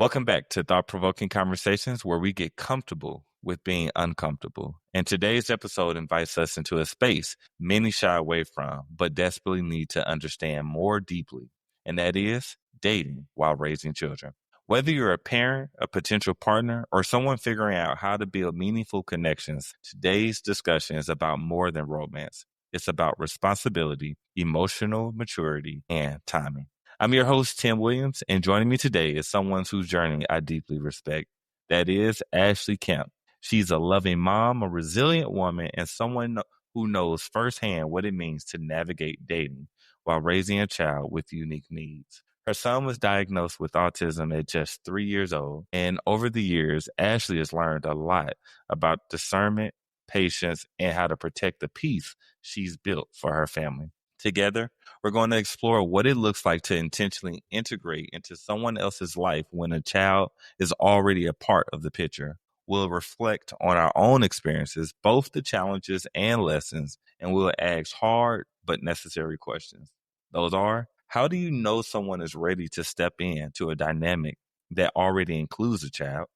Welcome back to Thought Provoking Conversations, where we get comfortable with being uncomfortable. And today's episode invites us into a space many shy away from, but desperately need to understand more deeply. And that is dating while raising children. Whether you're a parent, a potential partner, or someone figuring out how to build meaningful connections, today's discussion is about more than romance. It's about responsibility, emotional maturity, and timing. I'm your host, Tim Williams, and joining me today is someone whose journey I deeply respect. That is Ashley Kemp. She's a loving mom, a resilient woman, and someone who knows firsthand what it means to navigate dating while raising a child with unique needs. Her son was diagnosed with autism at just 3 years old, and over the years, Ashley has learned a lot about discernment, patience, and how to protect the peace she's built for her family. Together, we're going to explore what it looks like to intentionally integrate into someone else's life when a child is already a part of the picture. We'll reflect on our own experiences, both the challenges and lessons, and we'll ask hard but necessary questions. Those are, how do you know someone is ready to step into a dynamic that already includes a child?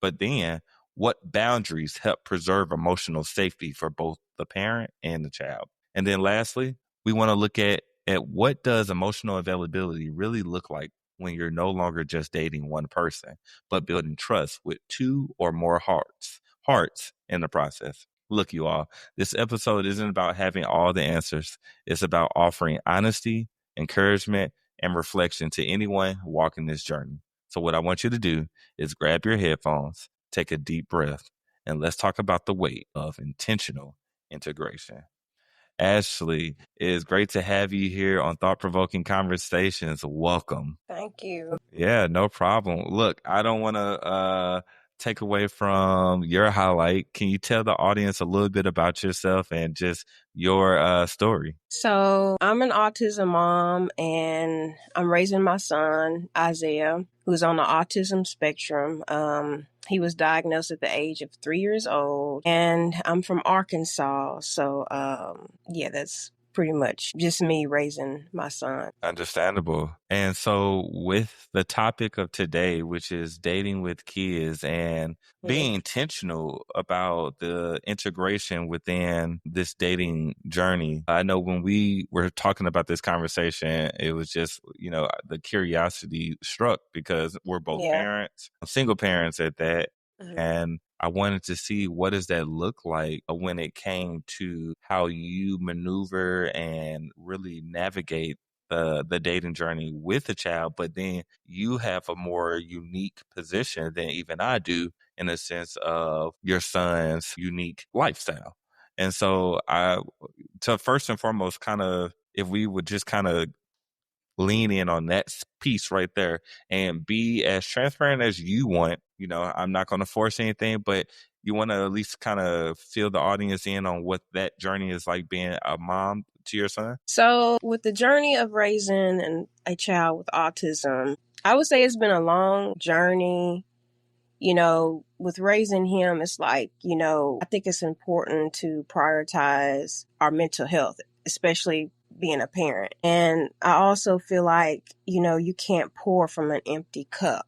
But then, what boundaries help preserve emotional safety for both the parent and the child? And then lastly, we want to look at what does emotional availability really look like when you're no longer just dating one person, but building trust with two or more hearts in the process. Look, you all, this episode isn't about having all the answers. It's about offering honesty, encouragement, and reflection to anyone walking this journey. So what I want you to do is grab your headphones, take a deep breath, and let's talk about the weight of intentional integration. Ashley, it is great to have you here on Thought Provoking Conversations. Welcome. Thank you. Yeah, no problem. Look, I don't want to take away from your highlight. Can you tell the audience a little bit about yourself and just your story? So I'm an autism mom, and I'm raising my son, Isaiah, who's on the autism spectrum. He was diagnosed at the age of 3 years old, and I'm from Arkansas. So, yeah, that's pretty much just me raising my son. Understandable. And so with the topic of today, which is dating with kids and being intentional about the integration within this dating journey. I know when we were talking about this conversation, it was just, the curiosity struck because we're both parents, single parents at that. And I wanted to see what does that look like when it came to how you maneuver and really navigate the dating journey with a child, but then you have a more unique position than even I do in a sense of your son's unique lifestyle. And so to first and foremost, kind of, if we would just kind of lean in on that piece right there and be as transparent as you want. I'm not going to force anything, but you want to at least kind of fill the audience in on what that journey is like being a mom to your son. So with the journey of raising a child with autism, I would say it's been a long journey. With raising him, it's like, I think it's important to prioritize our mental health, especially being a parent. And I also feel like, you can't pour from an empty cup,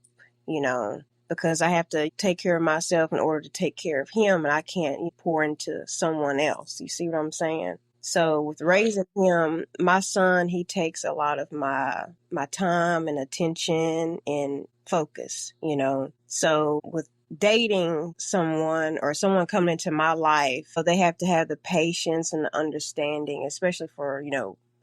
because I have to take care of myself in order to take care of him, and I can't pour into someone else. You see what I'm saying? So with raising him, my son, he takes a lot of my time and attention and focus, So with dating someone or someone coming into my life, they have to have the patience and the understanding, especially for,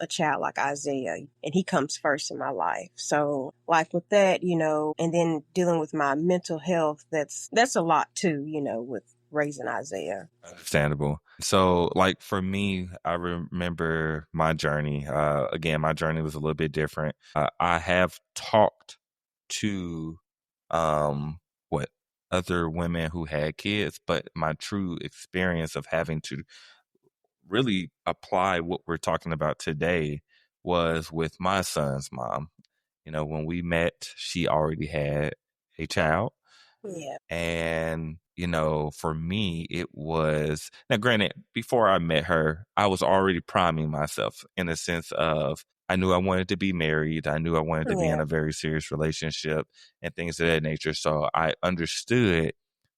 a child like Isaiah, and he comes first in my life. So like with that, and then dealing with my mental health, that's a lot too, with raising Isaiah. Understandable. So like for me, I remember my journey. Again, my journey was a little bit different. I have talked to other women who had kids, but my true experience of having to really apply what we're talking about today was with my son's mom. When we met, she already had a child. Yeah. And, for me, it was, now granted, before I met her, I was already priming myself in a sense of I knew I wanted to be married. I knew I wanted to be in Yeah. a very serious relationship and things of that nature. So I understood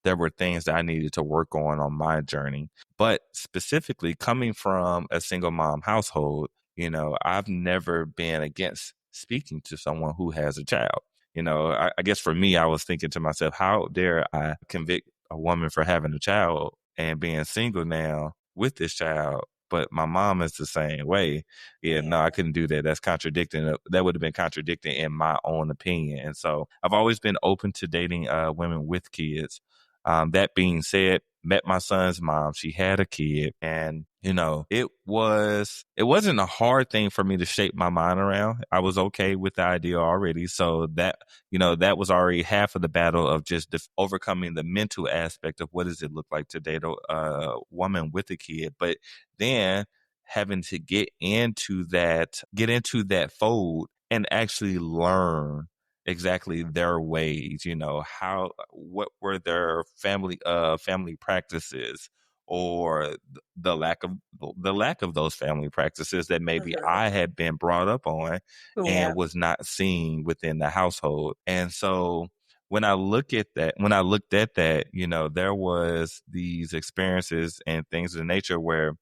there were things that I needed to work on my journey. But specifically coming from a single mom household, I've never been against speaking to someone who has a child. I guess for me, I was thinking to myself, how dare I convict a woman for having a child and being single now with this child? But my mom is the same way. Yeah, no, Yeah. I couldn't do that. That's contradicting. That would have been contradicting in my own opinion. And so I've always been open to dating women with kids. That being said, met my son's mom. She had a kid, and it wasn't a hard thing for me to shape my mind around. I was okay with the idea already. So that was already half of the battle of just overcoming the mental aspect of what does it look like to date a woman with a kid. But then having to get into that fold and actually learn exactly their ways, what were their family practices, or the lack of those family practices that maybe I had been brought up on Yeah. and was not seen within the household. And so when I looked at that, there was these experiences and things of the nature where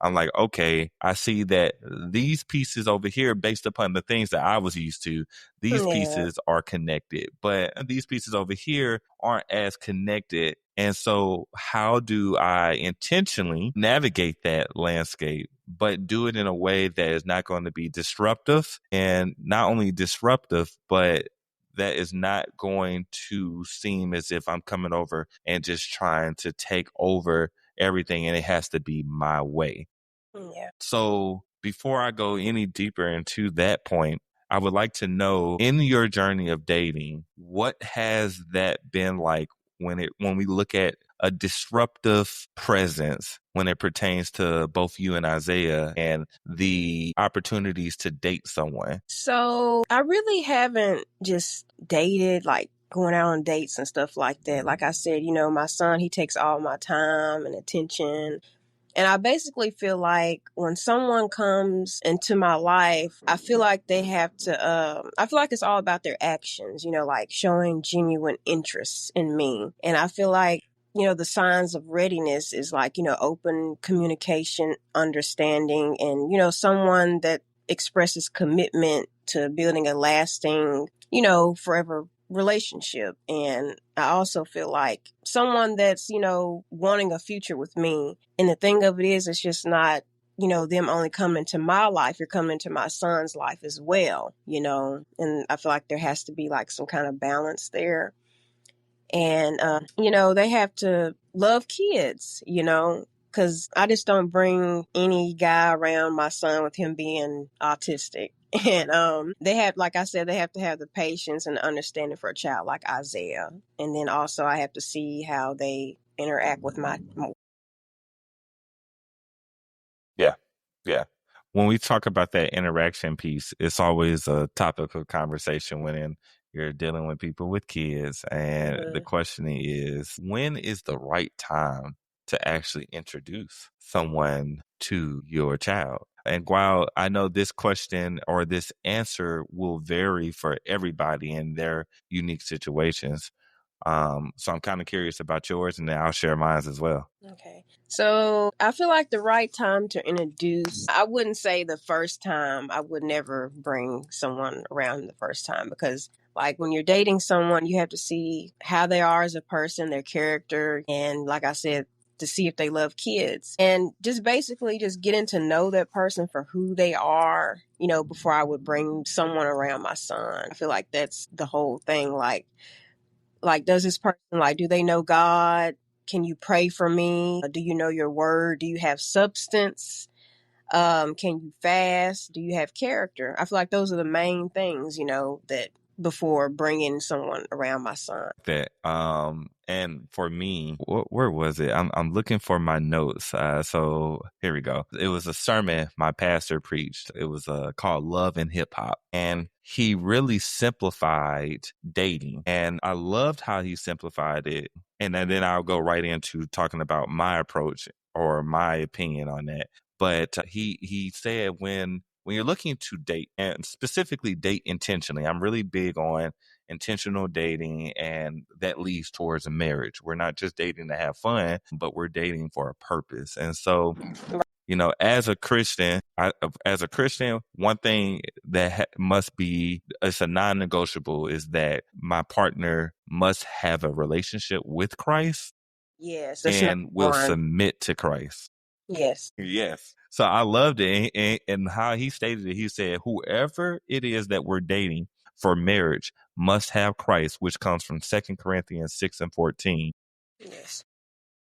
I'm like, okay, I see that these pieces over here, based upon the things that I was used to, these Yeah. pieces are connected, but these pieces over here aren't as connected. And so how do I intentionally navigate that landscape, but do it in a way that is not going to be disruptive, and not only disruptive, but that is not going to seem as if I'm coming over and just trying to take over everything and it has to be my way. Yeah. So before I go any deeper into that point, I would like to know, in your journey of dating, what has that been like when we look at a disruptive presence when it pertains to both you and Isaiah and the opportunities to date someone? So I really haven't just dated, like going out on dates and stuff like that. Like I said, my son, he takes all my time and attention. And I basically feel like when someone comes into my life, I feel like they have to, I feel like it's all about their actions, like showing genuine interest in me. And I feel like, the signs of readiness is like, open communication, understanding, and, someone that expresses commitment to building a lasting, forever relationship. And I also feel like someone that's, wanting a future with me. And the thing of it is, it's just not, them only coming to my life. You're coming into my son's life as well, and I feel like there has to be like some kind of balance there. And, they have to love kids, because I just don't bring any guy around my son with him being autistic. And they have, like I said, they have to have the patience and the understanding for a child like Isaiah. And then also I have to see how they interact with my. Yeah. Yeah. When we talk about that interaction piece, it's always a topic of conversation when you're dealing with people with kids. And the Mhm. question is, when is the right time to actually introduce someone to your child? And while I know this question or this answer will vary for everybody in their unique situations, so I'm kind of curious about yours, and then I'll share mine as well. Okay. So I feel like the right time to introduce, I wouldn't say the first time. I would never bring someone around the first time because, like, when you're dating someone, you have to see how they are as a person, their character, and, like I said, to see if they love kids. And just basically just getting to know that person for who they are, before I would bring someone around my son. I feel like that's the whole thing. Like, does this person, like, do they know God? Can you pray for me? Do you know your word? Do you have substance? Can you fast? Do you have character? I feel like those are the main things, that before bringing someone around my son. That and for me, where was it? I'm looking for my notes. So here we go. It was a sermon my pastor preached. It was called Love and Hip Hop, and he really simplified dating, and I loved how he simplified it. And then I'll go right into talking about my approach or my opinion on that. But he said, when when you're looking to date, and specifically date intentionally, I'm really big on intentional dating, and that leads towards a marriage. We're not just dating to have fun, but we're dating for a purpose. And so, as a Christian, one thing that must be, it's a non-negotiable, is that my partner must have a relationship with Christ Yes, that's number and will one. submit to Christ. Yes. Yes. So I loved it. And how he stated it, he said, whoever it is that we're dating for marriage must have Christ, which comes from 2 Corinthians 6:14. Yes.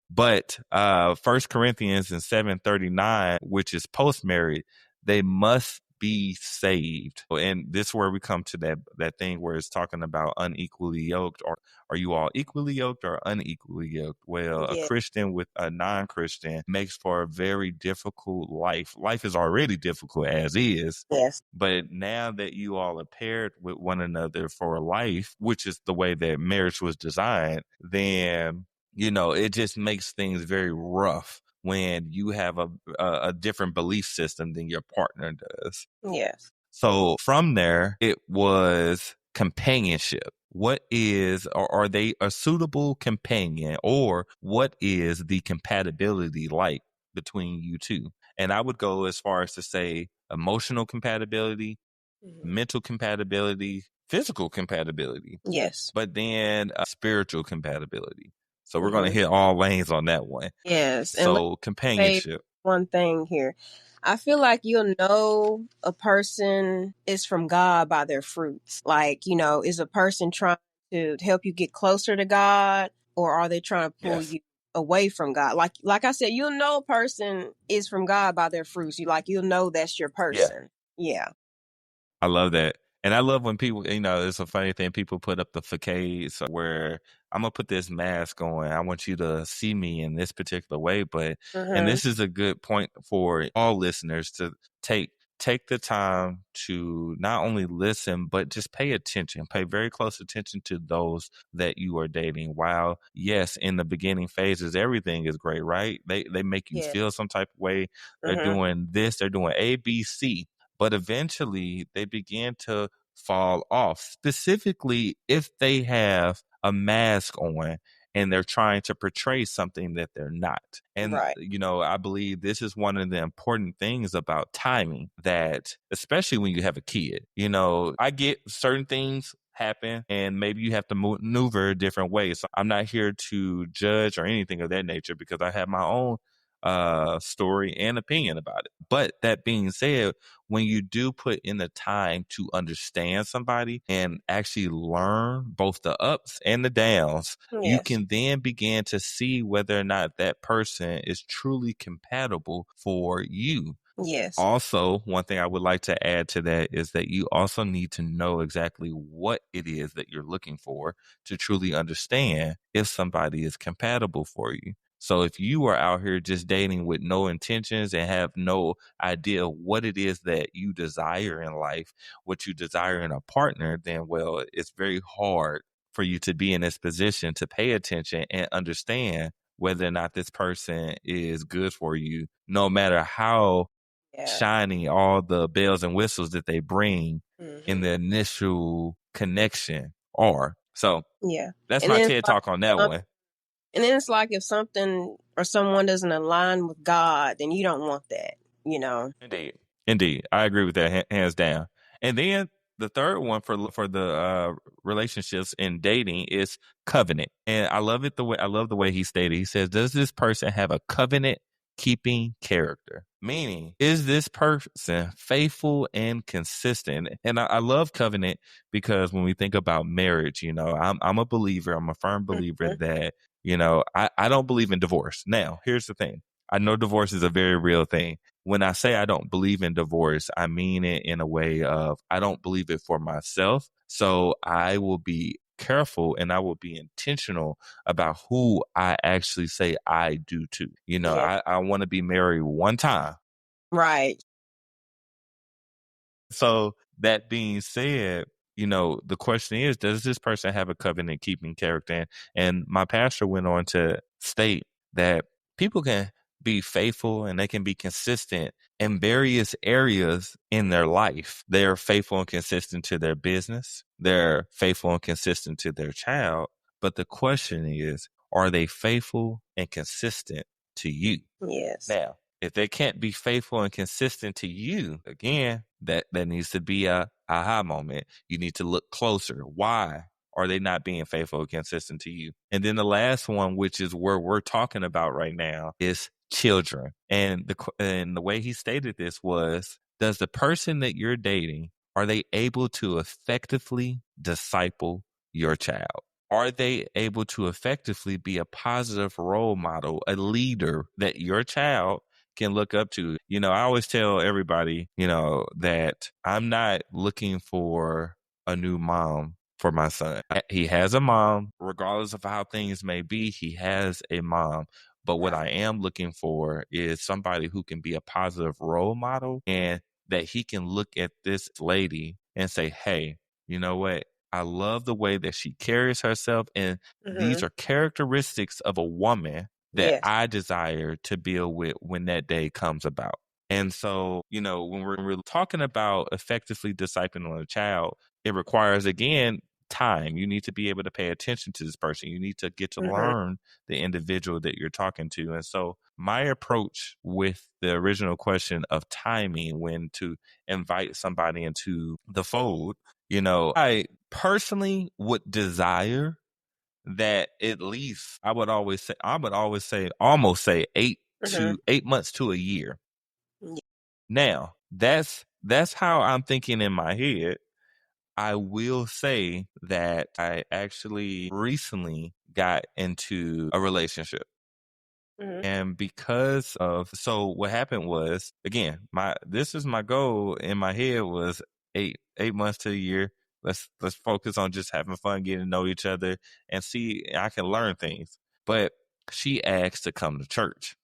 But 1 Corinthians in 7:39, which is post-married, they must be saved. And this is where we come to that thing where it's talking about unequally yoked, or are you all equally yoked or unequally yoked? Well, a Yes. Christian with a non-Christian makes for a very difficult life. Life is already difficult as is. Yes. But now that you all are paired with one another for life, which is the way that marriage was designed, then it just makes things very rough when you have a different belief system than your partner does. Yes. So from there, it was companionship. What is, or are they a suitable companion, or what is the compatibility like between you two? And I would go as far as to say emotional compatibility, mental compatibility, physical compatibility, Yes. but then spiritual compatibility. So we're going to Mm-hmm. hit all lanes on that one. Yes. And let's So say companionship. one thing here. I feel like you'll know a person is from God by their fruits. Like, is a person trying to help you get closer to God, or are they trying to pull Yes. you away from God? Like I said, you'll know a person is from God by their fruits. You'll know that's your Yeah. person. Yeah. I love that. And I love when people, it's a funny thing. People put up the facades where I'm going to put this mask on. I want you to see me in this particular way. And Mm-hmm. this is a good point for all listeners to take the time to not only listen, but just pay attention, pay very close attention to those that you are dating. While, yes, in the beginning phases, everything is great, right? They make you Yeah. feel some type of way. They're Mm-hmm. doing this, they're doing A, B, C. But eventually they begin to fall off, specifically if they have a mask on and they're trying to portray something that they're not. And, Right. I believe this is one of the important things about timing, that especially when you have a kid, I get certain things happen and maybe you have to maneuver a different way. So I'm not here to judge or anything of that nature, because I have my own story and opinion about it. But that being said, when you do put in the time to understand somebody and actually learn both the ups and the downs, you Yes. can then begin to see whether or not that person is truly compatible for you. Yes. Also, one thing I would like to add to that is that you also need to know exactly what it is that you're looking for to truly understand if somebody is compatible for you. So if you are out here just dating with no intentions and have no idea what it is that you desire in life, what you desire in a partner, then, well, it's very hard for you to be in this position to pay attention and understand whether or not this person is good for you, no matter how Yeah. shiny all the bells and whistles that they bring in Mm-hmm. the initial connection are. So Yeah. that's And my then it's TED like talk on that one. And then it's like if something or someone doesn't align with God, then you don't want that. Indeed. Indeed. I agree with that hands down. And then the third one for the relationships in dating is covenant. And I love the way he stated. He says, does this person have a covenant keeping character? Meaning, is this person faithful and consistent? And I love covenant because when we think about marriage, I'm a believer, I'm a firm believer Mhm. that, I don't believe in divorce. Now, here's the thing. I know divorce is a very real thing. When I say I don't believe in divorce, I mean it in a way of I don't believe it for myself. So I will be careful and I will be intentional about who I actually say I do to. Yeah. I want to be married one time. Right. So that being said, the question is, does this person have a covenant keeping character? And my pastor went on to state that people can be faithful and they can be consistent in various areas in their life. They're faithful and consistent to their business. They're faithful and consistent to their child. But the question is, are they faithful and consistent to you? Yes. Now, if they can't be faithful and consistent to you, again, that needs to be a aha moment. You need to look closer. Why are they not being faithful and consistent to you? And then the last one, which is where we're talking about right now, is children. And the way he stated this was, does the person that you're dating, are they able to effectively disciple your child? Are they able to effectively be a positive role model, a leader that your child can look up to? I always tell everybody, that I'm not looking for a new mom for my son. He has a mom, regardless of how things may be, he has a mom. But what I am looking for is somebody who can be a positive role model and that he can look at this lady and say, hey, you know what? I love the way that she carries herself. And these are characteristics of a woman that Yes. I desire to build with when that day comes about. And so, when we're talking about effectively discipling a child, it requires, again, time. You need to be able to pay attention to this person. You need to get to learn the individual that you're talking to. And so my approach with the original question of timing when to invite somebody into the fold, I personally would desire that at least I would always say almost say 8 months to a year. Now, that's how I'm thinking in my head. I will say that I actually recently got into a relationship. And because of, so what happened was, again, this is my goal in my head was 8 months to a year. Let's focus on just having fun, getting to know each other and see I can learn things. But she asked to come to church.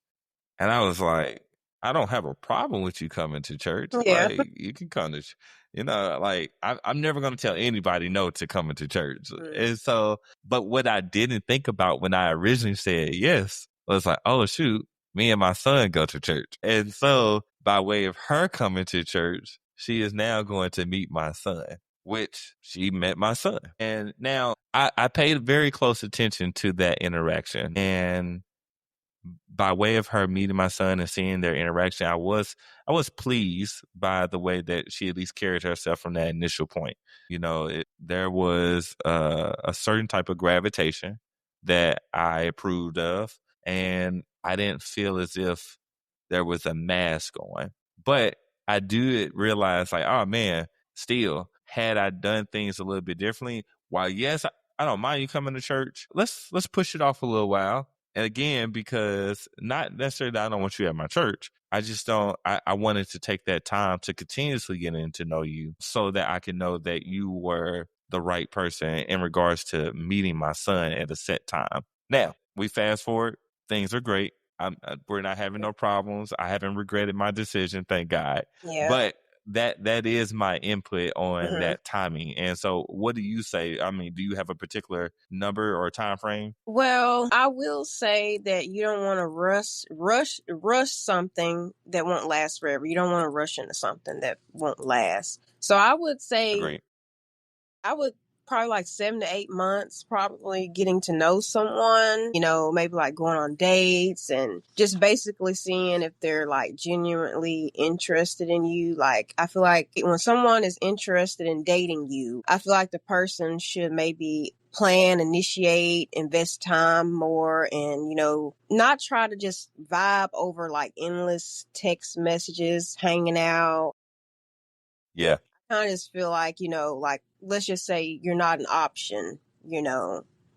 And I was like, I don't have a problem with you coming to church. Yeah. Like, you can come to, like, I'm never going to tell anybody no to coming to church. And so, but what I didn't think about when I originally said yes was like, oh, shoot, me and my son go to church. And so, by way of her coming to church, she is now going to meet my son, which she met my son. And now I paid very close attention to that interaction. And by way of her meeting my son and seeing their interaction, I was pleased by the way that she at least carried herself from that initial point. There was a certain type of gravitation that I approved of, and I didn't feel as if there was a mask on. But I do realize, like, oh man, still, had I done things a little bit differently, while yes, I don't mind you coming to church, let's push it off a little while. And again, because not necessarily that I don't want you at my church, I just don't, I wanted to take that time to continuously get in to know you so that I can know that you were the right person in regards to meeting my son at a set time. Now, we fast forward, things are great. We're not having no problems. I haven't regretted my decision, thank God. Yeah. But that is my input on that timing. And so, what do you say? I mean, do you have a particular number or time frame? Well, I will say that you don't want to rush something that won't last forever. You don't want to rush into something that won't last. So I would say Agreed. I would probably like 7 to 8 months, probably getting to know someone, maybe like going on dates and just basically seeing if they're like genuinely interested in you. Like, I feel like when someone is interested in dating you, I feel like the person should maybe plan, initiate, invest time more, and, not try to just vibe over like endless text messages, hanging out. Yeah. I just feel like, like, let's just say you're not an option, you're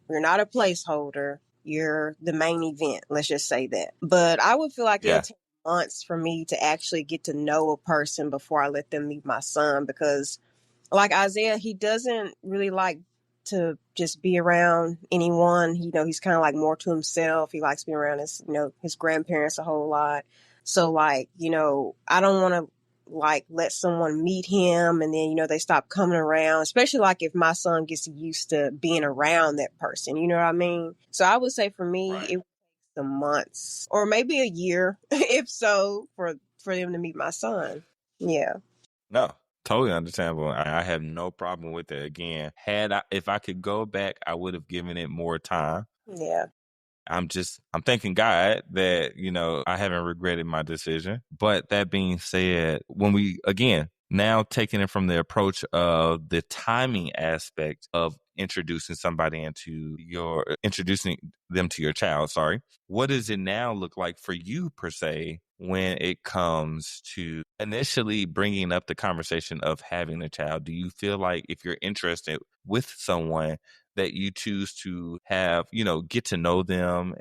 not a placeholder, you're the main event. Let's just say that. But I would feel like it'll Yeah. take months for me to actually get to know a person before I let them meet my son, because like Isaiah, he doesn't really like to just be around anyone. He's kind of like more to himself. He likes being around his grandparents a whole lot. So like, I don't want to like let someone meet him and then, they stop coming around, especially like if my son gets used to being around that person, you know what I mean? So I would say for me, Right. it some months or maybe a year, if so, for them to meet my son. Yeah. No, totally understandable. I have no problem with it. Again, if I could go back, I would have given it more time. Yeah. I'm thanking God that, I haven't regretted my decision. But that being said, when we, again, now taking it from the approach of the timing aspect of introducing them to your child, sorry. What does it now look like for you per se when it comes to initially bringing up the conversation of having a child? Do you feel like if you're interested with someone that you choose to have, get to know them,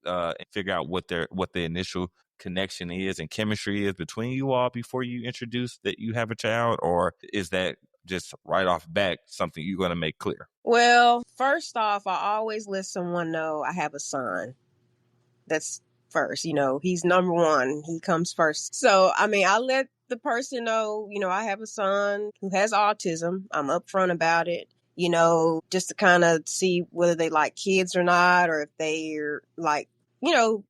and figure out what the initial connection is and chemistry is between you all before you introduce that you have a child? Or is that just right off back something you're going to make clear? Well, first off, I always let someone know I have a son. That's first. He's number one. He comes first. So, I mean, I let the person know, I have a son who has autism. I'm upfront about it, just to kind of see whether they like kids or not, or if they're like,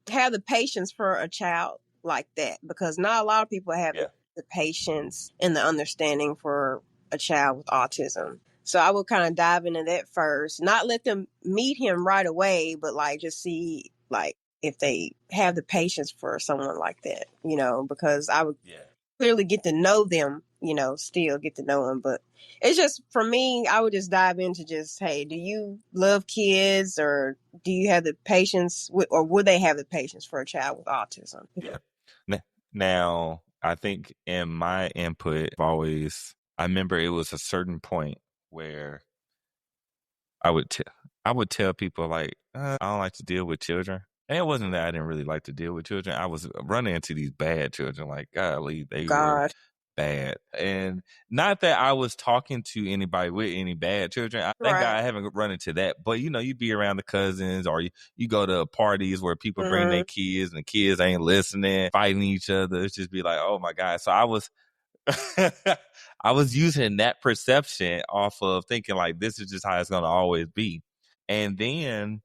have the patience for a child like that, because not a lot of people have Yeah. the patience and the understanding for a child with autism. So I would kind of dive into that first, not let them meet him right away, but like just see like if they have the patience for someone like that, because I would clearly get to know them, still get to know them. But it's just, for me, I would just dive into just, hey, do you love kids, or do you have the patience or would they have the patience for a child with autism? Yeah. Now, I think in my input, I remember it was a certain point where I would tell people like, I don't like to deal with children. And it wasn't that I didn't really like to deal with children. I was running into these bad children. Like, golly, they were God. bad. And not that I was talking to anybody with any bad children. Thank God Right. I haven't run into that. But, you be around the cousins, or you go to parties where people bring their kids and the kids ain't listening, fighting each other. It's just be like, oh my God. So I was using that perception off of thinking like this is just how it's gonna always be. And then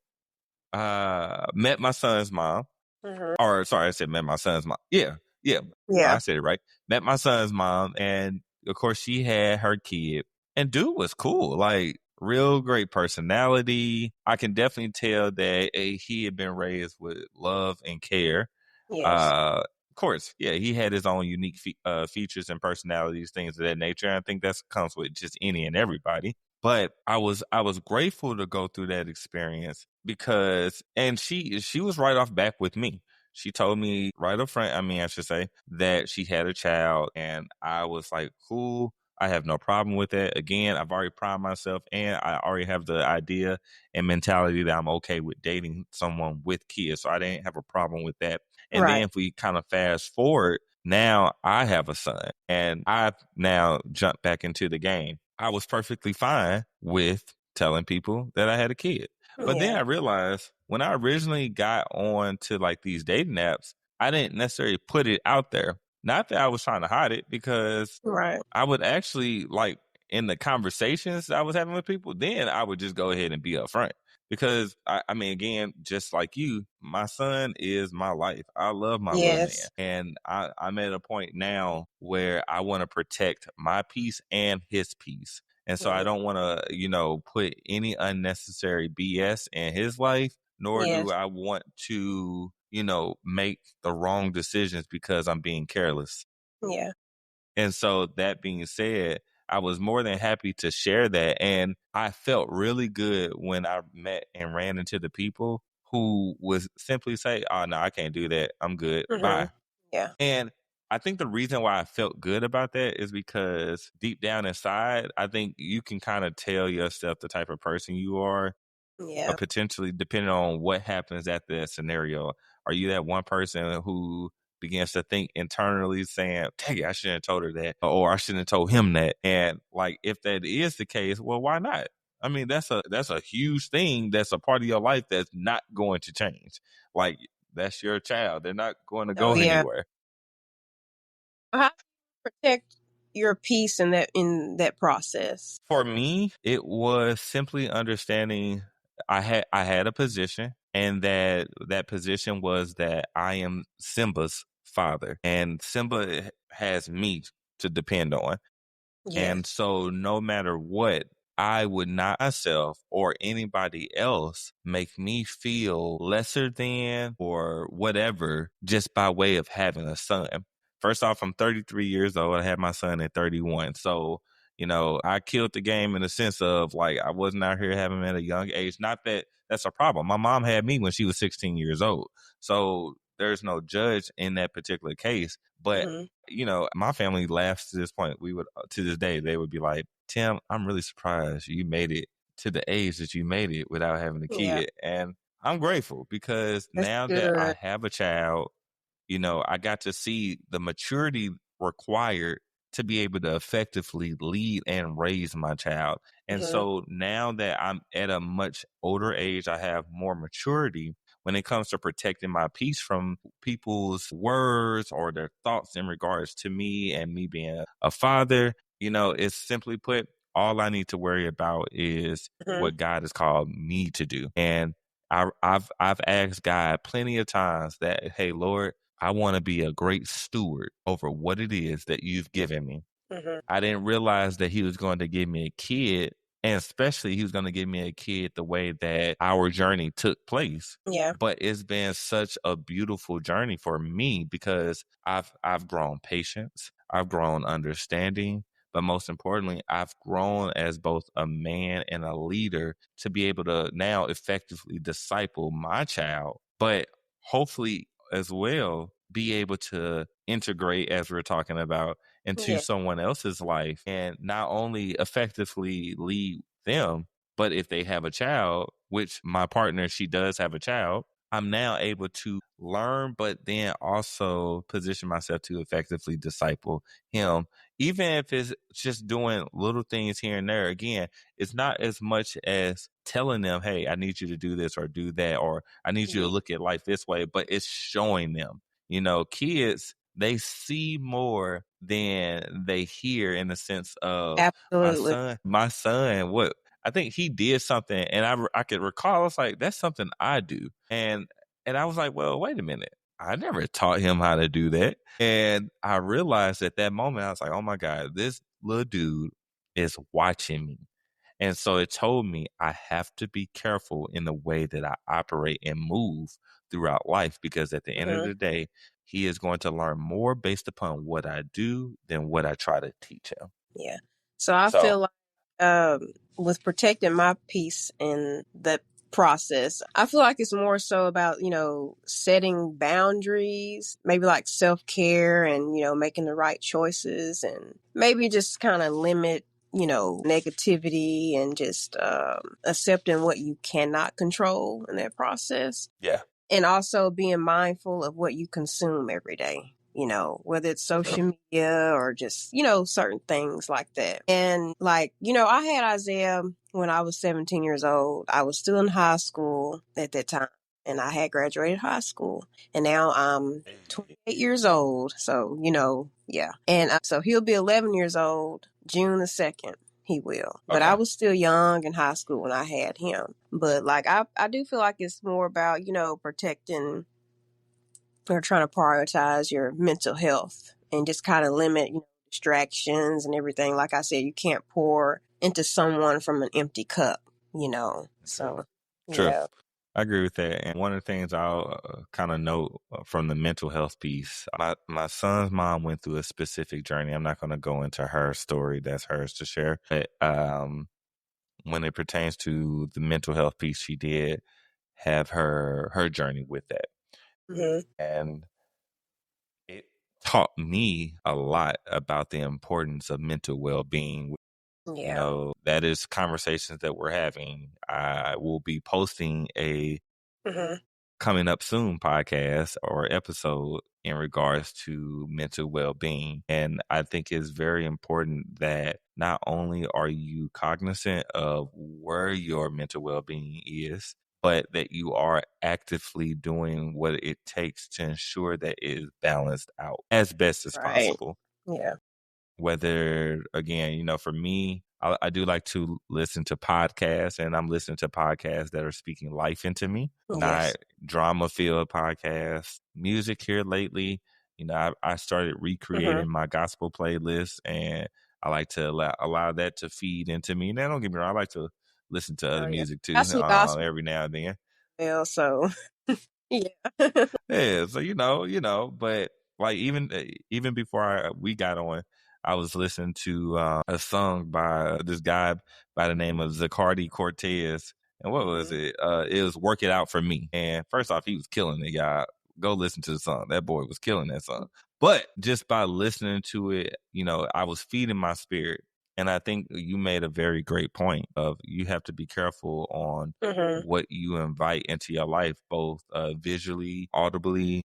met my son's mom. Or sorry, I said met my son's mom. Yeah. No, Yeah. I said it right. Met my son's mom, and of course she had her kid. And dude was cool, like real great personality. I can definitely tell that he had been raised with love and care. Yes. Of course, yeah, he had his own unique features and personalities, things of that nature. I think that comes with just any and everybody. But I was grateful to go through that experience because, and she was right off back with me. She told me right up front, I should say, that she had a child, and I was like, cool. I have no problem with that. Again, I've already primed myself, and I already have the idea and mentality that I'm okay with dating someone with kids. So I didn't have a problem with that. And then Right. if we kind of fast forward, now I have a son, and I've now jumped back into the game. I was perfectly fine with telling people that I had a kid. But then Yeah. I realized when I originally got on to like these dating apps, I didn't necessarily put it out there. Not that I was trying to hide it, because Right. I would actually like in the conversations I was having with people, then I would just go ahead and be upfront. Because again, just like you, my son is my life. I love my little man. Yes. And I'm at a point now where I want to protect my peace and his peace. And so I don't want to, put any unnecessary BS in his life, nor do Yes. I want to, make the wrong decisions because I'm being careless. Yeah. And so that being said, I was more than happy to share that. And I felt really good when I met and ran into the people who would simply say, oh, no, I can't do that. I'm good. Bye. Yeah. And I think the reason why I felt good about that is because deep down inside, I think you can kind of tell yourself the type of person you are, Yeah. potentially depending on what happens at that scenario. Are you that one person who begins to think internally saying, dang it, I shouldn't have told her that, or I shouldn't have told him that? And like, if that is the case, well, why not? That's a huge thing. That's a part of your life that's not going to change. Like, that's your child. They're not going to Oh go yeah. anywhere. How do you protect your peace in that process? For me, it was simply understanding I had a position And that position was that I am Simba's father, and Simba has me to depend on. Yeah. And so no matter what, I would not myself or anybody else make me feel lesser than or whatever just by way of having a son. First off, I'm 33 years old. I had my son at 31. So, I killed the game in the sense of like I wasn't out here having him at a young age. Not that that's a problem. My mom had me when she was 16 years old. So there's no judge in that particular case. But Hmm. my family laughs to this point. We would, to this day, they would be like, Tim, I'm really surprised you made it to the age that you made it without having a Yeah. kid. And I'm grateful because That's now that I good. have a child, I got to see the maturity required to be able to effectively lead and raise my child. And Hmm. so now that I'm at a much older age, I have more maturity when it comes to protecting my peace from people's words or their thoughts in regards to me and me being a father. It's simply put, all I need to worry about is Hmm. what God has called me to do. And I've asked God plenty of times that, hey, Lord, I want to be a great steward over what it is that you've given me. Hmm. I didn't realize that he was going to give me a kid, and especially he was going to give me a kid the way that our journey took place. Yeah. But it's been such a beautiful journey for me because I've grown patience, I've grown understanding, but most importantly, I've grown as both a man and a leader to be able to now effectively disciple my child, but hopefully as well be able to integrate, as we're talking about, into Yeah. someone else's life and not only effectively lead them, but if they have a child, which my partner, she does have a child, I'm now able to learn, but then also position myself to effectively disciple him, even if it's just doing little things here and there. Again, it's not as much as telling them, hey, I need you to do this or do that, or I need you to Yeah. look at life this way, but it's showing them. Kids, they see more than they hear in the sense of Absolutely. my son, what I think he did something, and I could recall, I was like, that's something I do. And I was like, well, wait a minute. I never taught him how to do that. And I realized at that moment, I was like, oh my God, this little dude is watching me. And so it told me I have to be careful in the way that I operate and move throughout life because at the end of Hmm. the day, he is going to learn more based upon what I do than what I try to teach him. Yeah. So I So, feel like with protecting my peace in the process, I feel like it's more so about, setting boundaries, maybe like self care and, making the right choices and maybe just kind of limit, negativity and just accepting what you cannot control in that process. yeah. And also being mindful of what you consume every day, whether it's social media or just, certain things like that. And like, I had Isaiah when I was 17 years old. I was still in high school at that time and I had graduated high school and now I'm 28 years old. So, yeah. And so he'll be 11 years old June the 2nd. He will. But I Okay. was still young in high school when I had him. But like I do feel like it's more about, protecting or trying to prioritize your mental health and just kind of limit, distractions and everything. Like I said, you can't pour into someone from an empty cup. True. So True. yeah. I agree with that. And one of the things I'll kind of note from the mental health piece, my son's mom went through a specific journey. I'm not going to go into her story. That's hers to share. But when it pertains to the mental health piece, she did have her journey with that. Hmm. And it taught me a lot about the importance of mental well-being. Yeah. That is conversations that we're having. I will be posting a Hmm. coming up soon podcast or episode in regards to mental well-being. And I think it's very important that not only are you cognizant of where your mental well-being is, but that you are actively doing what it takes to ensure that it is balanced out as best as Right. possible. Yeah. Whether, again, for me, I do like to listen to podcasts, and I'm listening to podcasts that are speaking life into me, not Yes. drama filled podcasts. Music here lately, I started Mm-hmm. recreating my gospel playlist, and I like to allow that to feed into me. Now, don't get me wrong, I like to listen to other Oh yeah. music too, Got some gospel every now and then. well, so yeah. Yeah, so but like even before we got on, I was listening to a song by this guy by the name of Zacardi Cortez, and what was Mhm. it? It was "Work It Out for Me." And first off, he was killing it, y'all. Go listen to the song. That boy was killing that song. But just by listening to it, I was feeding my spirit. And I think you made a very great point of you have to be careful on Mhm. what you invite into your life, both visually, audibly,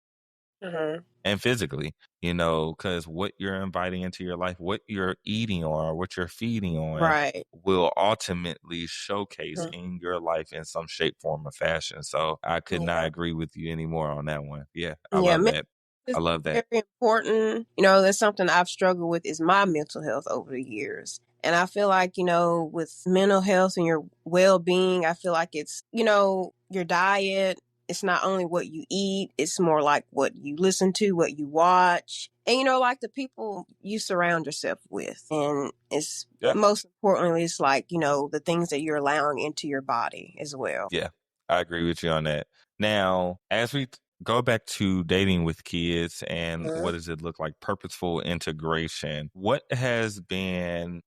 Mhm. and physically, because what you're inviting into your life, what you're eating on, or what you're feeding on, Right. will ultimately showcase Mhm. in your life in some shape, form, or fashion. So I could not Yeah. agree with you anymore on that one. Yeah, I Yeah. love that. I It's love that. very important. That's something I've struggled with is my mental health over the years. And I feel like, with mental health and your well being, I feel like it's, your diet. It's not only what you eat, it's more like what you listen to, what you watch, and, like the people you surround yourself with. And it's Yeah. most importantly, it's like, the things that you're allowing into your body as well. Yeah, I agree with you on that. Now, as we go back to dating with kids and Mhm. what does it look like, purposeful integration, what have been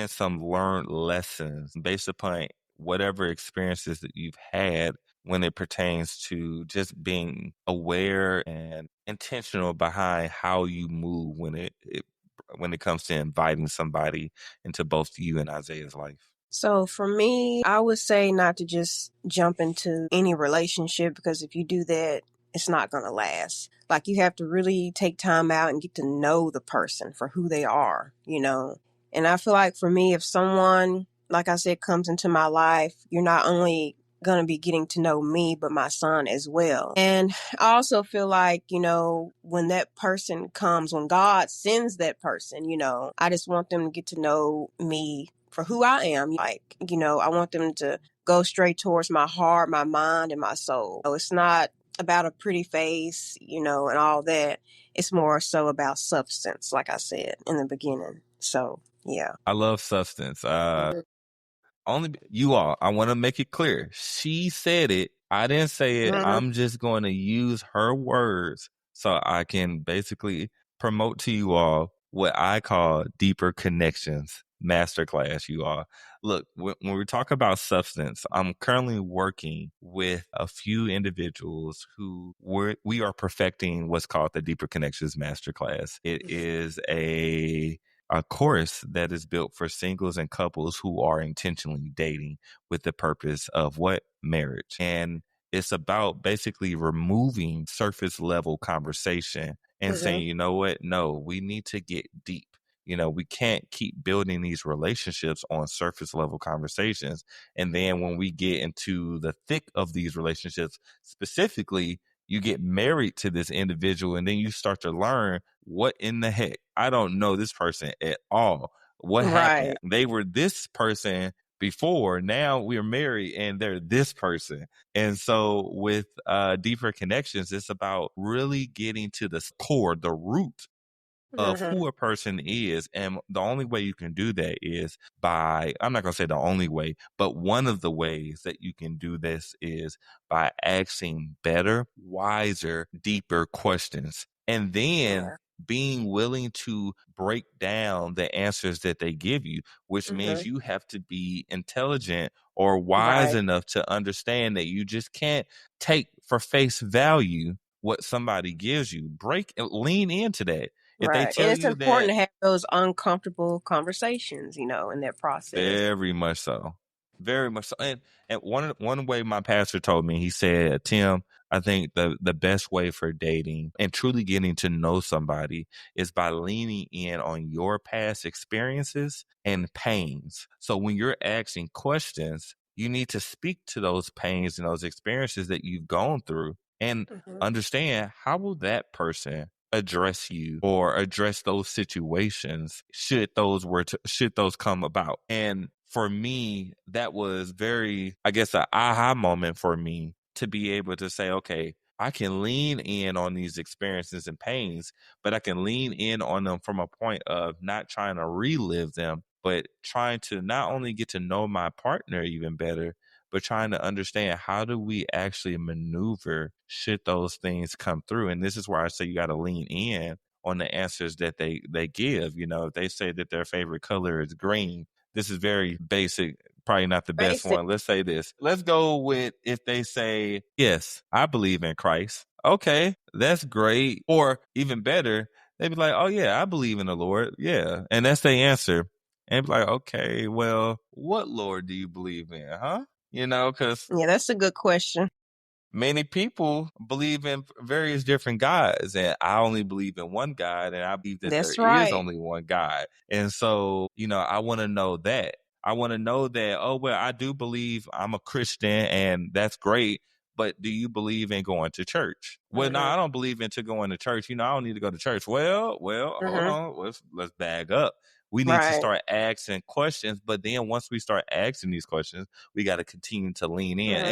some learned lessons based upon whatever experiences that you've had when it pertains to just being aware and intentional behind how you move when it comes to inviting somebody into both you and Isaiah's life? So for me, I would say not to just jump into any relationship because if you do that, it's not going to last. Like you have to really take time out and get to know the person for who they are. And I feel like for me, if someone, like I said, comes into my life, you're not only going to be getting to know me, but my son as well. And I also feel like, when that person comes, when God sends that person, I just want them to get to know me for who I am. Like, I want them to go straight towards my heart, my mind, and my soul. So it's not about a pretty face, and all that. It's more so about substance, like I said in the beginning. So, yeah. I love substance. Mhm. Only you all. I want to make it clear. She said it. I didn't say it. Mhm. I'm just going to use her words so I can basically promote to you all what I call deeper connections masterclass. You all look when we talk about substance. I'm currently working with a few individuals who we are perfecting what's called the deeper connections masterclass. It is a course that is built for singles and couples who are intentionally dating with the purpose of what? Marriage. And it's about basically removing surface level conversation and saying, Mhm. you know what? No, we need to get deep. We can't keep building these relationships on surface level conversations. And then when we get into the thick of these relationships, specifically, you get married to this individual and then you start to learn what in the heck? I don't know this person at all. What happened? Right. They were this person before. Now we're married and they're this person. And so with deeper connections, it's about really getting to the core, the root of Mhm. who a person is. And the only way you can do that is by, I'm not going to say the only way, but one of the ways that you can do this is by asking better, wiser, deeper questions. And then Yeah. being willing to break down the answers that they give you, which means Mhm. you have to be intelligent or wise Right. enough to understand that you just can't take for face value what somebody gives you. Lean into that. If they Right. And tell it's you important that, to have those uncomfortable conversations, in that process. very much so, very much so. And one way my pastor told me, he said, Tim, I think the best way for dating and truly getting to know somebody is by leaning in on your past experiences and pains. So when you're asking questions, you need to speak to those pains and those experiences that you've gone through and Mhm. understand how will that person address you or address those situations should those come about. And for me, that was very, I guess, an aha moment for me to be able to say, okay, I can lean in on these experiences and pains, but I can lean in on them from a point of not trying to relive them, but trying to not only get to know my partner even better, but trying to understand how do we actually maneuver should those things come through. And this is where I say you got to lean in on the answers that they give. You know, if they say that their favorite color is green, this is very basic, probably not the best Basic. one. Let's say this. Let's go with if they say, yes, I believe in Christ. Okay, that's great. Or even better, they'd be like, oh yeah, I believe in the Lord. Yeah. And that's their answer. And be like, okay, well, what Lord do you believe in, huh? You know, because Yeah, that's a good question. many people believe in various different gods, and I only believe in one God, and I believe that there That's is right. only one God. And so, you know, I want to know that. I want to know that, oh, well, I do believe I'm a Christian, and that's great. But do you believe in going to church? Well, no, Hmm. I don't believe into going to church. You know, I don't need to go to church. Well, hold Hmm. on. Let's bag up. We need to Right. start asking questions. But then once we start asking these questions, we got to continue to lean in. Hmm.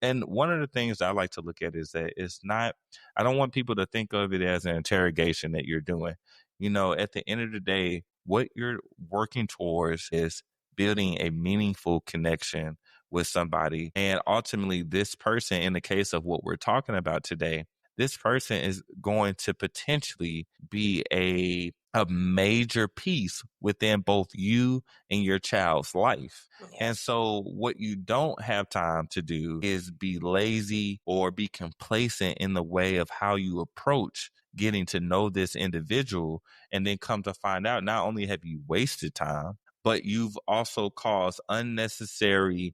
And one of the things I like to look at is that it's not, I don't want people to think of it as an interrogation that you're doing. You know, at the end of the day, what you're working towards is building a meaningful connection with somebody. And ultimately, this person, in the case of what we're talking about today, this person is going to potentially be a major piece within both you and your child's life. And Yes. so what you don't have time to do is be lazy or be complacent in the way of how you approach getting to know this individual. And then come to find out, not only have you wasted time, but you've also caused unnecessary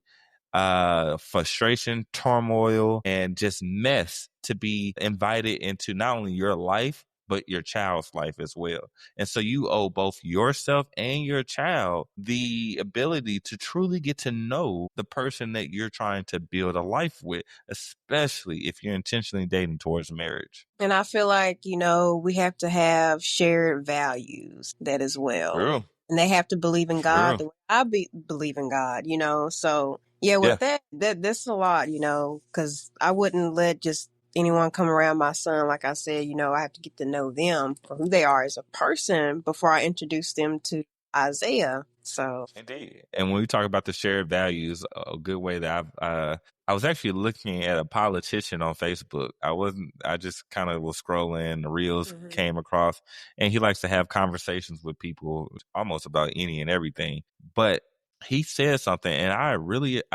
frustration, turmoil, and just mess to be invited into not only your life, but your child's life as well. And so you owe both yourself and your child the ability to truly get to know the person that you're trying to build a life with, especially if you're intentionally dating towards marriage. And I feel like, we have to have shared values that as well. True. And they have to believe in God True. the way believe in God, So, yeah, Yeah. with that's a lot, because I wouldn't let just anyone come around my son. Like I said, I have to get to know them for who they are as a person before I introduce them to Isaiah. So, Indeed. And when we talk about the shared values, a good way that I was actually looking at a politician on Facebook. I just kind of was scrolling, the reels mhm. came across, and he likes to have conversations with people almost about any and everything. But he said something, and I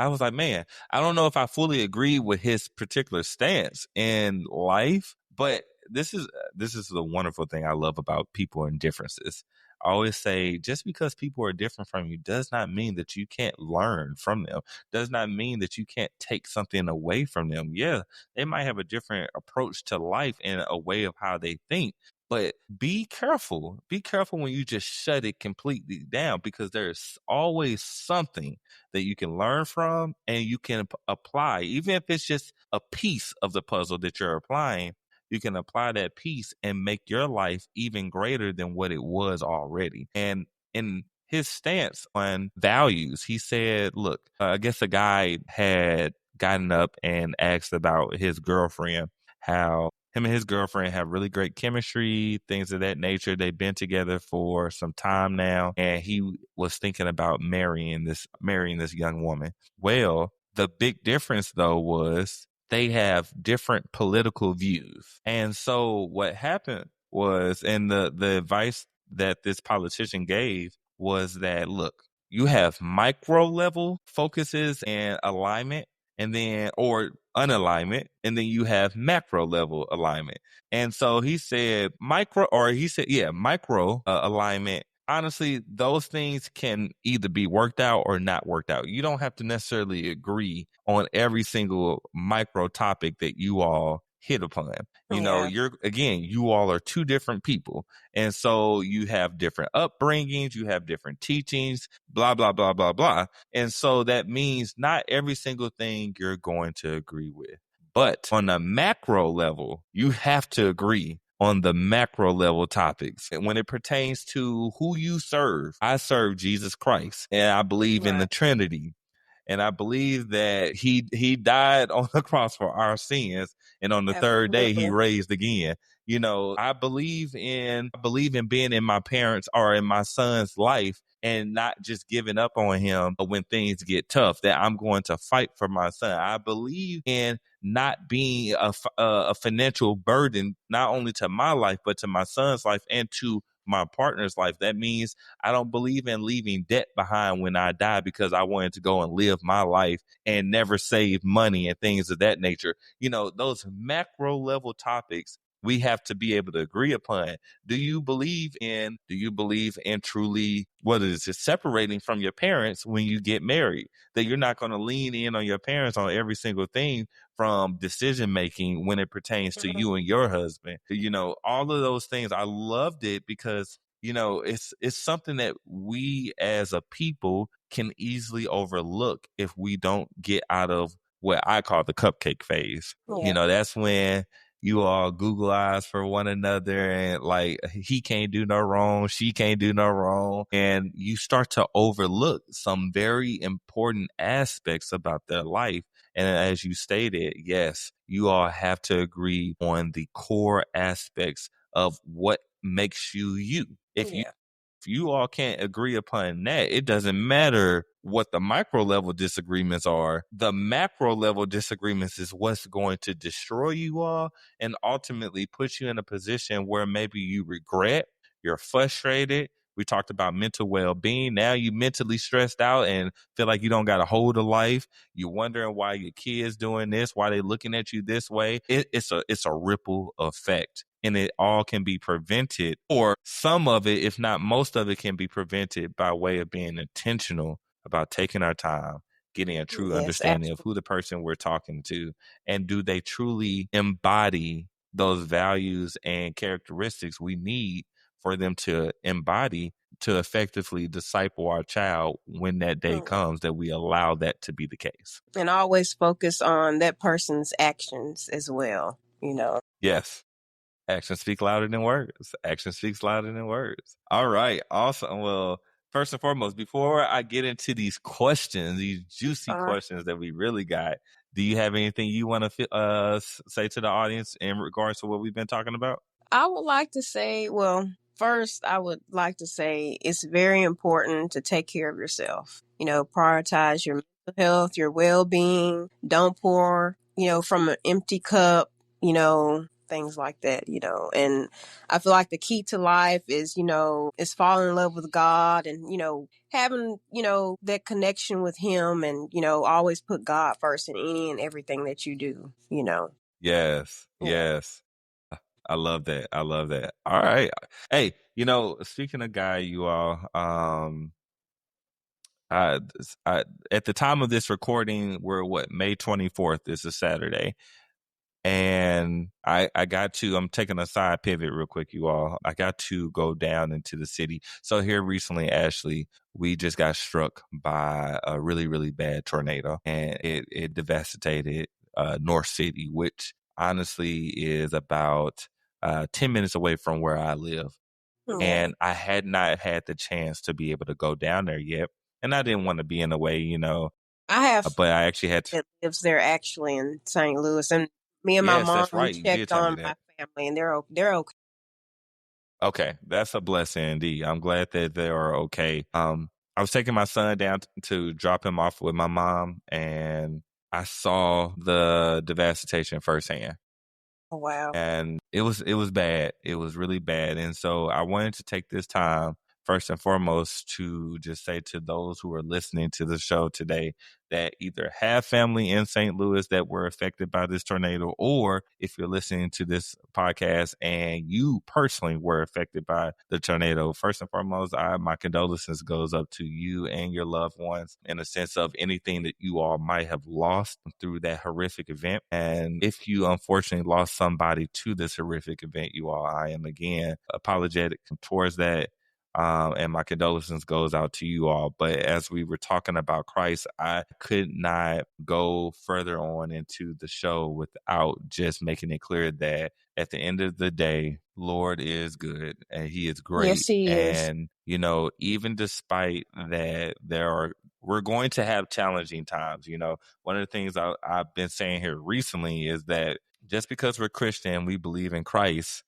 was like, man, I don't know if I fully agree with his particular stance in life, but this is the wonderful thing I love about people and differences. I always say just because people are different from you does not mean that you can't learn from them. Does not mean that you can't take something away from them. Yeah, they might have a different approach to life and a way of how they think. But be careful. Be careful when you just shut it completely down, because there's always something that you can learn from and you can apply. Even if it's just a piece of the puzzle that you're applying, you can apply that piece and make your life even greater than what it was already. And in his stance on values, he said, look, I guess a guy had gotten up and asked about his girlfriend, how him and his girlfriend have really great chemistry, things of that nature. They've been together for some time now, and he was thinking about marrying this young woman. Well, the big difference though was they have different political views. And so what happened was, and the advice that this politician gave was that, look, you have micro level focuses and alignment, and then, or unalignment, and then you have macro level alignment. And so he said, yeah, micro alignment. Honestly, those things can either be worked out or not worked out. You don't have to necessarily agree on every single micro topic that you all hit upon. You know, Yeah. you all are two different people. And so you have different upbringings, you have different teachings, blah, blah, blah, blah, blah. And so that means not every single thing you're going to agree with. But on a macro level, you have to agree on the macro level topics. And when it pertains to who you serve, I serve Jesus Christ, and I believe in the Right. Trinity. And I believe that he died on the cross for our sins, and on the third day he Absolutely. raised again. You know, I believe in being in my parents or in my son's life and not just giving up on him when things get tough, that I'm going to fight for my son. I believe in not being a financial burden, not only to my life, but to my son's life and to my partner's life. That means I don't believe in leaving debt behind when I die, because I wanted to go and live my life and never save money and things of that nature. You know, those macro level topics we have to be able to agree upon. Do you believe in truly, what is it, separating from your parents when you get married? That you're not going to lean in on your parents on every single thing, from decision making when it pertains to Mhm. you and your husband. You know, all of those things. I loved it because, you know, it's something that we as a people can easily overlook if we don't get out of what I call the cupcake phase. You Yeah. know, that's when you all Google eyes for one another, and like, he can't do no wrong, she can't do no wrong. And you start to overlook some very important aspects about their life. And as you stated, yes, you all have to agree on the core aspects of what makes you you. Yeah. If you all can't agree upon that, it doesn't matter what the micro level disagreements are. The macro level disagreements is what's going to destroy you all and ultimately put you in a position where maybe you regret, you're frustrated. We talked about mental well-being. Now you mentally stressed out and feel like you don't got a hold of life. You're wondering why your kids doing this, why they looking at you this way. It's a ripple effect, and it all can be prevented, or some of it, if not most of it, can be prevented by way of being intentional about taking our time, getting a true Yes, understanding of absolutely. who the person we're talking to, and do they truly embody those values and characteristics we need for them to embody to effectively disciple our child when that day comes, that we allow that to be the case. And always focus on that person's actions as well, you know. Yes. Actions speak louder than words. Action speaks louder than words. All right. Awesome. Well, first and foremost, before I get into these questions, these juicy Uh, questions that we really got, do you have anything you want to say to the audience in regards to what we've been talking about? I would like to say, well, first, I would like to say it's very important to take care of yourself. You know, prioritize your mental health, your well being. Don't pour, from an empty cup, things like that, And I feel like the key to life is falling in love with God and, having, that connection with Him and, always put God first in any and everything that you do. Yes. Yeah. Yes. I love that. I love that. All right. Hey, speaking of guy, you all, I, at the time of this recording, we're May 24th. This is Saturday. And I'm taking a side pivot real quick, you all. I got to go down into the city. So here recently, Ashley, we just got struck by a really, really bad tornado, and it devastated North City, which honestly is about 10 minutes away from where I live. Yeah. And I had not had the chance to be able to go down there yet. And I didn't want to be in the way, I have but I actually had to. that lives there actually in St. Louis, and me and my Yes, mom that's we right. You did checked tell me on that. my family, and they're okay. Okay, that's a blessing indeed. I'm glad that they are okay. I was taking my son down to drop him off with my mom, and I saw the devastation firsthand. Oh, wow. And it was bad. It was really bad. And so I wanted to take this time, first and foremost, to just say to those who are listening to the show today that either have family in St. Louis that were affected by this tornado, or if you're listening to this podcast and you personally were affected by the tornado, first and foremost, my condolences goes up to you and your loved ones, in a sense of anything that you all might have lost through that horrific event. And if you unfortunately lost somebody to this horrific event, you all, I am again apologetic towards that. And my condolences goes out to you all. But as we were talking about Christ, I could not go further on into the show without just making it clear that at the end of the day, Lord is good and he is great. Yes, he is. And, even despite that, we're going to have challenging times. One of the things I've been saying here recently is that just because we're Christian, we believe in Christ,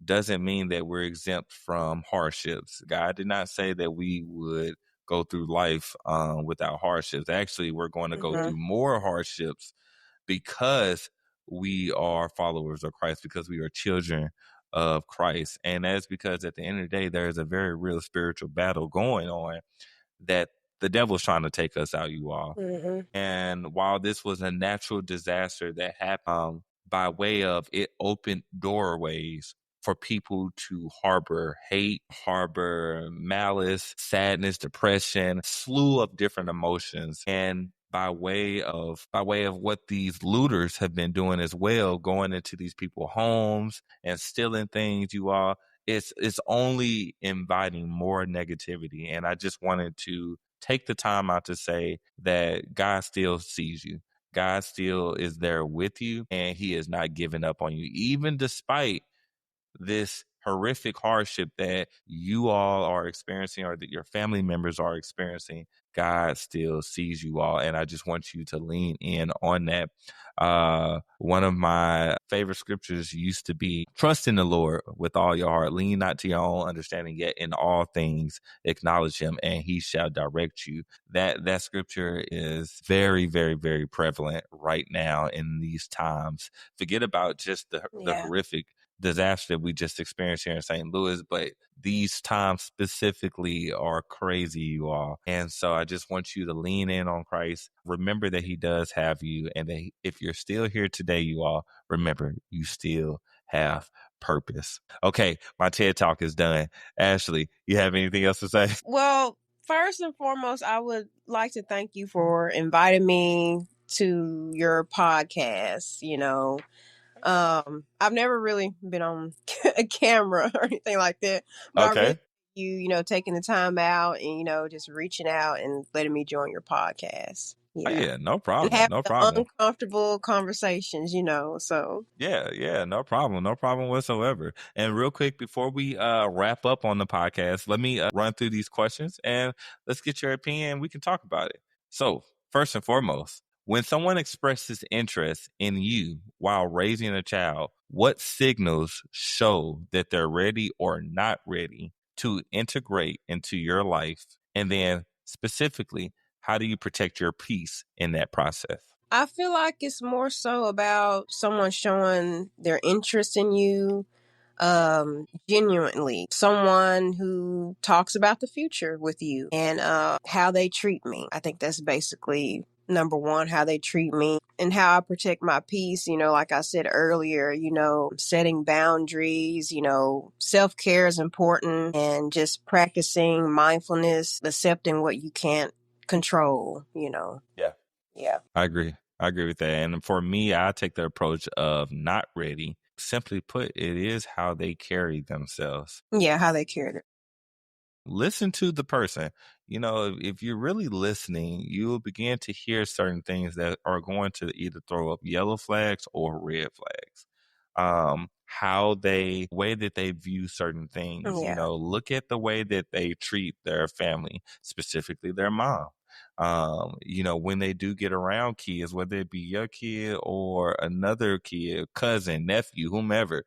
doesn't mean that we're exempt from hardships. God did not say that we would go through life without hardships. Actually, we're going to go Mm-hmm. through more hardships because we are followers of Christ, because we are children of Christ. And that's because at the end of the day, there is a very real spiritual battle going on that the devil's trying to take us out, you all. Mm-hmm. And while this was a natural disaster that happened by way of it opened doorways for people to harbor hate, harbor malice, sadness, depression, slew of different emotions. And by way of what these looters have been doing as well, going into these people's homes and stealing things, you all, it's only inviting more negativity. And I just wanted to take the time out to say that God still sees you. God still is there with you, and he is not giving up on you, even despite this horrific hardship that you all are experiencing or that your family members are experiencing. God still sees you all. And I just want you to lean in on that. One of my favorite scriptures used to be, trust in the Lord with all your heart, lean not to your own understanding, yet in all things acknowledge him and he shall direct you. That scripture is very, very, very prevalent right now in these times. Forget about just the Yeah. horrific disaster that we just experienced here in St. Louis, but these times specifically are crazy, you all. And so I just want you to lean in on Christ. Remember that he does have you. And that if you're still here today, you all, remember you still have purpose. Okay, my TED Talk is done. Ashley, you have anything else to say? Well, first and foremost, I would like to thank you for inviting me to your podcast. I've never really been on a camera or anything like that, but I really Okay. taking the time out and just reaching out and letting me join your podcast. Oh, Yeah. yeah, no And problem. having No the problem. uncomfortable conversations, so Yeah, no problem. No problem whatsoever. And real quick, before we wrap up on the podcast, let me run through these questions and let's get your opinion. We can talk about it. So, first and foremost, when someone expresses interest in you while raising a child, what signals show that they're ready or not ready to integrate into your life? And then specifically, how do you protect your peace in that process? I feel like it's more so about someone showing their interest in you, genuinely. Someone who talks about the future with you and how they treat me. I think that's basically number one, how they treat me and how I protect my peace. Like I said earlier, setting boundaries, self-care is important and just practicing mindfulness, accepting what you can't control. Yeah. Yeah. I agree. I agree with that. And for me, I take the approach of not ready. Simply put, it is how they carry themselves. Yeah, how they carry it. Listen to the person. If you're really listening, you will begin to hear certain things that are going to either throw up yellow flags or red flags. How way that they view certain things, Yeah. look at the way that they treat their family, specifically their mom. When they do get around kids, whether it be your kid or another kid, cousin, nephew, whomever,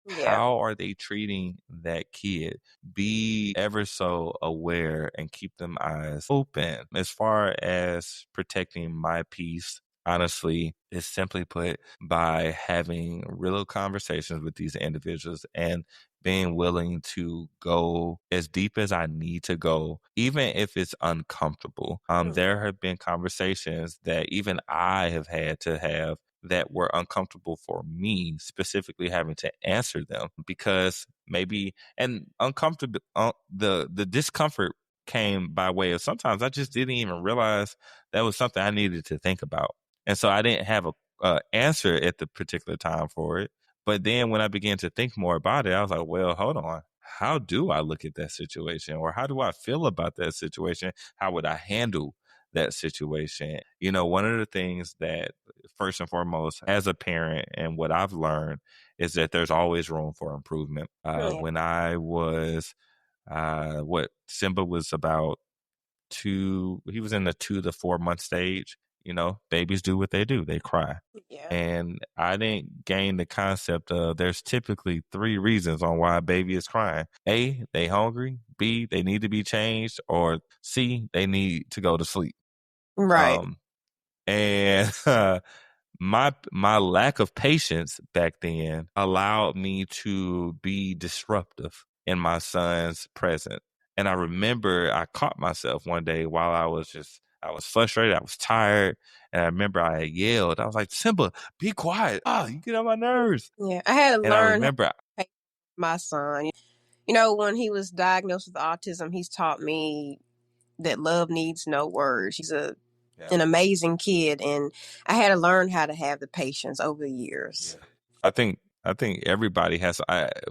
Yeah. how are they treating that kid? Be ever so aware and keep them eyes open. As far as protecting my peace, honestly, is simply put by having real conversations with these individuals and being willing to go as deep as I need to go, even if it's uncomfortable. There have been conversations that even I have had to have that were uncomfortable for me, specifically having to answer them because maybe and uncomfortable the discomfort came by way of sometimes I just didn't even realize that was something I needed to think about. And so I didn't have a answer at the particular time for it. But then when I began to think more about it, I was like, well, hold on. how do I look at that situation, or how do I feel about that situation? How would I handle that situation? One of the things that, first and foremost, as a parent, and what I've learned is that there's always room for improvement. Yeah. When I was, what Simba was about he was in the 2 to 4 month stage. Babies do what they do. They cry. Yeah. And I didn't gain the concept of there's typically 3 reasons on why a baby is crying. A, they hungry. B, they need to be changed. Or C, they need to go to sleep. Right. And my lack of patience back then allowed me to be disruptive in my son's presence. And I remember I caught myself one day while I was frustrated, I was tired, and I remember I yelled. I was like, Simba, be quiet. You get on my nerves. Yeah. I had to And I learn how to remember, pay my son. When he was diagnosed with autism, he's taught me that love needs no words. He's yeah, an amazing kid, and I had to learn how to have the patience over the years. yeah. I think everybody has.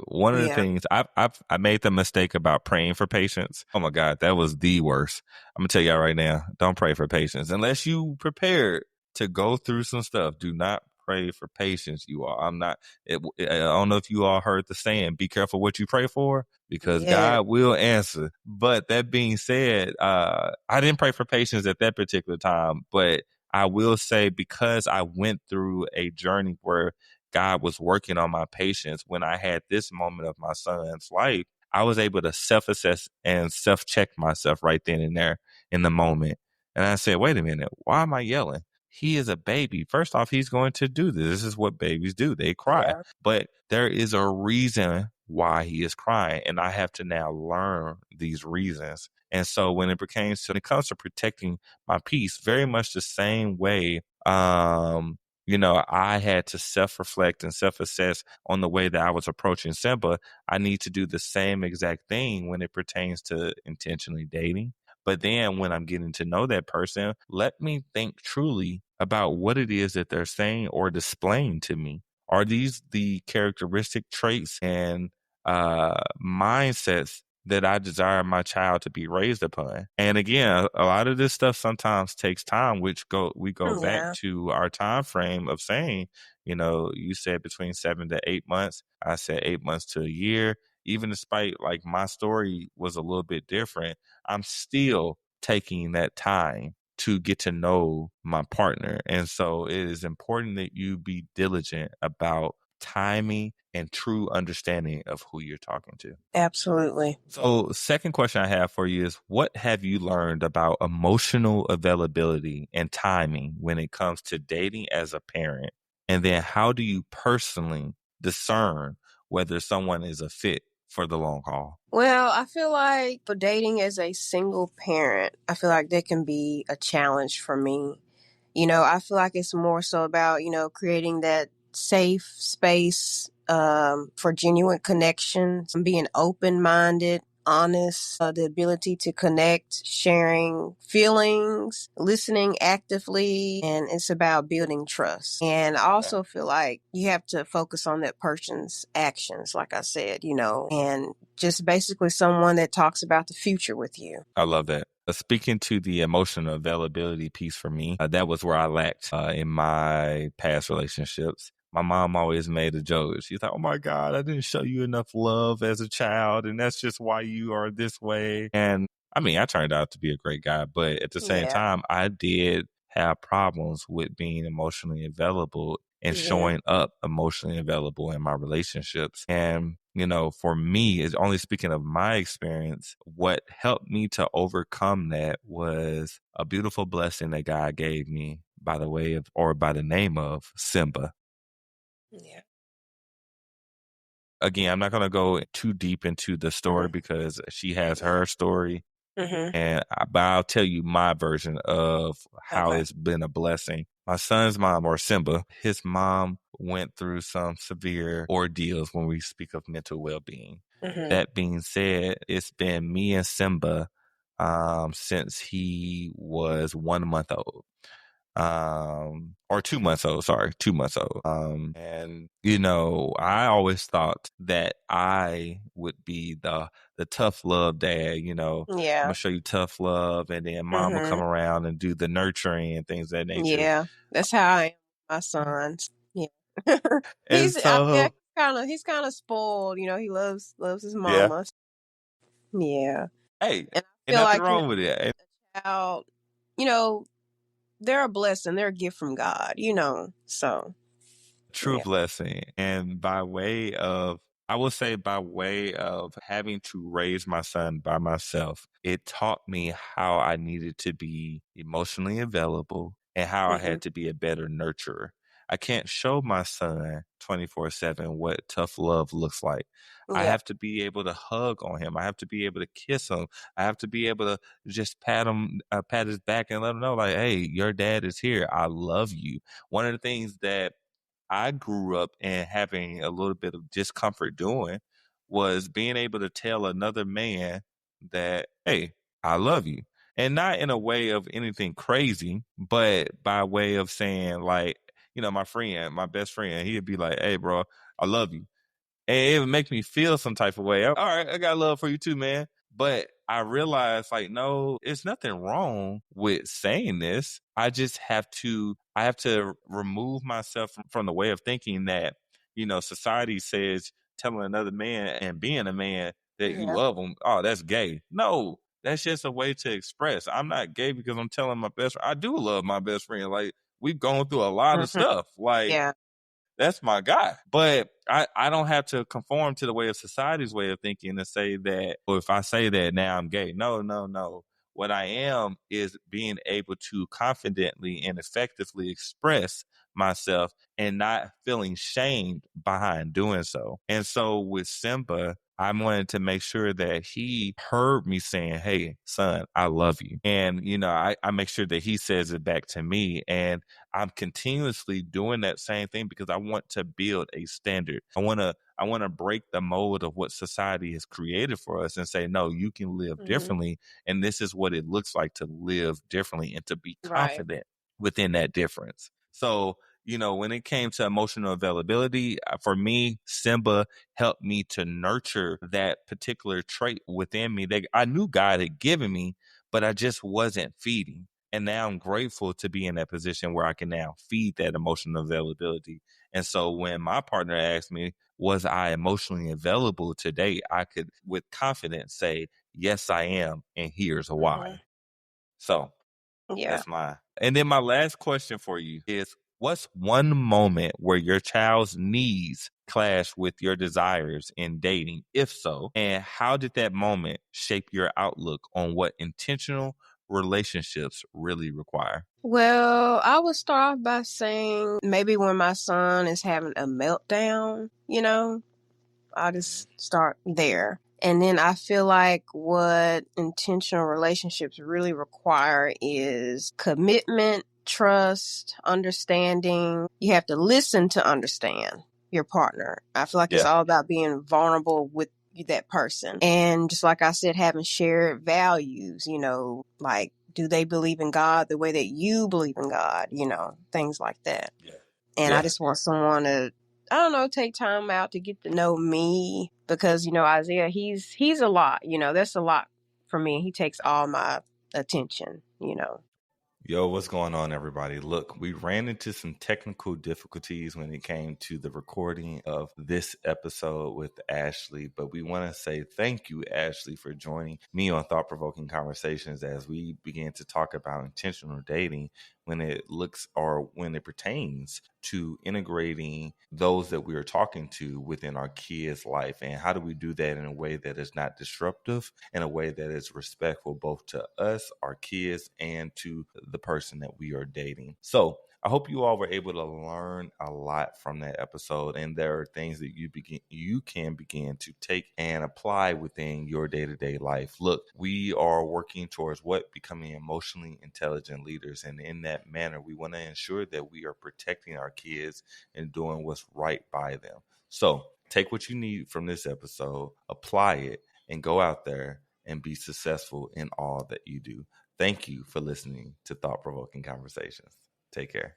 One of the Yeah. things I made the mistake about praying for patience. Oh my God, that was the worst. I'm gonna tell y'all right now, don't pray for patience unless you prepared to go through some stuff. Do not pray for patience, you all. I don't know if you all heard the saying, be careful what you pray for because Yeah. God will answer. But that being said, I didn't pray for patience at that particular time, but I will say, because I went through a journey where God was working on my patience, when I had this moment of my son's life, I was able to self-assess and self-check myself right then and there in the moment. And I said, wait a minute, why am I yelling? He is a baby. First off, he's going to do this. This is what babies do. They cry. Yeah. But there is a reason why he is crying. And I have to now learn these reasons. And so when it comes to protecting my peace, very much the same way, I had to self-reflect and self-assess on the way that I was approaching Simba. I need to do the same exact thing when it pertains to intentionally dating. But then when I'm getting to know that person, let me think truly about what it is that they're saying or displaying to me. Are these the characteristic traits and mindsets that I desire my child to be raised upon? And again, a lot of this stuff sometimes takes time, which we go back Yeah. to our time frame of saying, you said between 7 to 8 months. I said 8 months to a year. Even despite like my story was a little bit different, I'm still taking that time to get to know my partner. And so it is important that you be diligent about timing and true understanding of who you're talking to. Absolutely. So, second question I have for you is, what have you learned about emotional availability and timing when it comes to dating as a parent? And then how do you personally discern whether someone is a fit for the long haul? Well, I feel like for dating as a single parent, I feel like that can be a challenge for me. I feel like it's more so about, creating that safe space for genuine connections, being open minded, honest, the ability to connect, sharing feelings, listening actively, and it's about building trust. And I also feel like you have to focus on that person's actions, like I said, and just basically someone that talks about the future with you. I love that. Speaking to the emotional availability piece for me, that was where I lacked in my past relationships. My mom always made a joke. She's like, oh my God, I didn't show you enough love as a child. And that's just why you are this way. And I mean, I turned out to be a great guy. But at the same Yeah. time, I did have problems with being emotionally available and Yeah. showing up emotionally available in my relationships. And, for me, is only speaking of my experience, what helped me to overcome that was a beautiful blessing that God gave me by the way of, or by the name of, Simba. Yeah. Again, I'm not going to go too deep into the story because she has her story. Mm-hmm. But I'll tell you my version of how Okay. it's been a blessing. My son's mom, or Simba, his mom went through some severe ordeals when we speak of mental well-being. Mm-hmm. That being said, it's been me and Simba since he was 1 month old. or 2 months old, sorry, 2 months old. And you know, I always thought that I would be the tough love dad, you know, I'm Yeah. gonna show you tough love, and then mom will come Mhm. around and do the nurturing and things of that nature. Yeah. That's how I am with my sons. Yeah. And I feel so, he's kind of spoiled, loves his yeah, mama. Yeah. hey, And I ain't feel nothing like, wrong with it. child, you know, they're a blessing. They're a gift from God. So, True yeah. blessing. And by way of, I will say, by way of having to raise my son by myself, it taught me how I needed to be emotionally available and how I Mhm. had to be a better nurturer. I can't show my son 24/7 what tough love looks like. I Yeah. have to be able to hug on him. I have to be able to kiss him. I have to be able to just pat him, pat his back and let him know, like, hey, your dad is here. I love you. One of the things that I grew up and having a little bit of discomfort doing was being able to tell another man that, hey, I love you. And not in a way of anything crazy, but by way of saying, like, you know, my friend, my best friend, he'd be like, hey, bro, I love you. And it would make me feel some type of way. All right, I got love for you too, man. But I realized, like, no, it's nothing wrong with saying this. I have to remove myself from the way of thinking that, you know, society says telling another man and being a man that you Yeah. love him, oh, that's gay. No, that's just a way to express. I'm not gay because I'm telling my best friend. I do love my best friend. Like, we've gone through a lot of Mhm. stuff. Like, Yeah. that's my guy. But I don't have to conform to the way of society's way of thinking and say that, or if I say that now I'm gay. No, no, no. What I am is being able to confidently and effectively express myself and not feeling shamed behind doing so. And so with Simba, I wanted to make sure that he heard me saying, hey, son, I love you. And, you know, I make sure that he says it back to me. And I'm continuously doing that same thing because I want to build a standard. I want to break the mold of what society has created for us and say, no, you can live Mhm. differently. And this is what it looks like to live differently and to be Right. confident within that difference. So, you know, when it came to emotional availability, for me, Simba helped me to nurture that particular trait within me that I knew God had given me, but I just wasn't feeding. And now I'm grateful to be in that position where I can now feed that emotional availability. And so when my partner asked me, was I emotionally available today? I could with confidence say, yes, I am. And here's Mhm. why. So Yeah. that's mine. And then my last question for you is, what's one moment where your child's needs clash with your desires in dating? If so, and how did that moment shape your outlook on what intentional relationships really require? Well, I would start off by saying maybe when my son is having a meltdown, I'll Mhm. just start there. And then I feel like what intentional relationships really require is commitment, trust, understanding. You have to listen to understand your partner. I feel like it's Yeah. all about being vulnerable with that person. And just like I said, having shared values, like do they believe in God the way that you believe in God, things like that. Yeah. And I Yeah. just want someone to, I don't know, take time out to get to know me because, Isaiah, he's a lot, that's a lot for me. He takes all my attention. Yo, what's going on, everybody? Look, we ran into some technical difficulties when it came to the recording of this episode with Ashley, but we want to say thank you, Ashley, for joining me on Thought Provoking Conversations as we begin to talk about intentional dating when it looks or when it pertains to integrating those that we are talking to within our kids' life. And how do we do that in a way that is not disruptive, in a way that is respectful both to us, our kids, and to the person that we are dating? So I hope you all were able to learn a lot from that episode, and there are things that you can begin to take and apply within your day-to-day life. Look, we are working towards becoming emotionally intelligent leaders, and in that manner, we want to ensure that we are protecting our kids and doing what's right by them. So take what you need from this episode, apply it, and go out there and be successful in all that you do. Thank you for listening to Thought Provoking Conversations. Take care.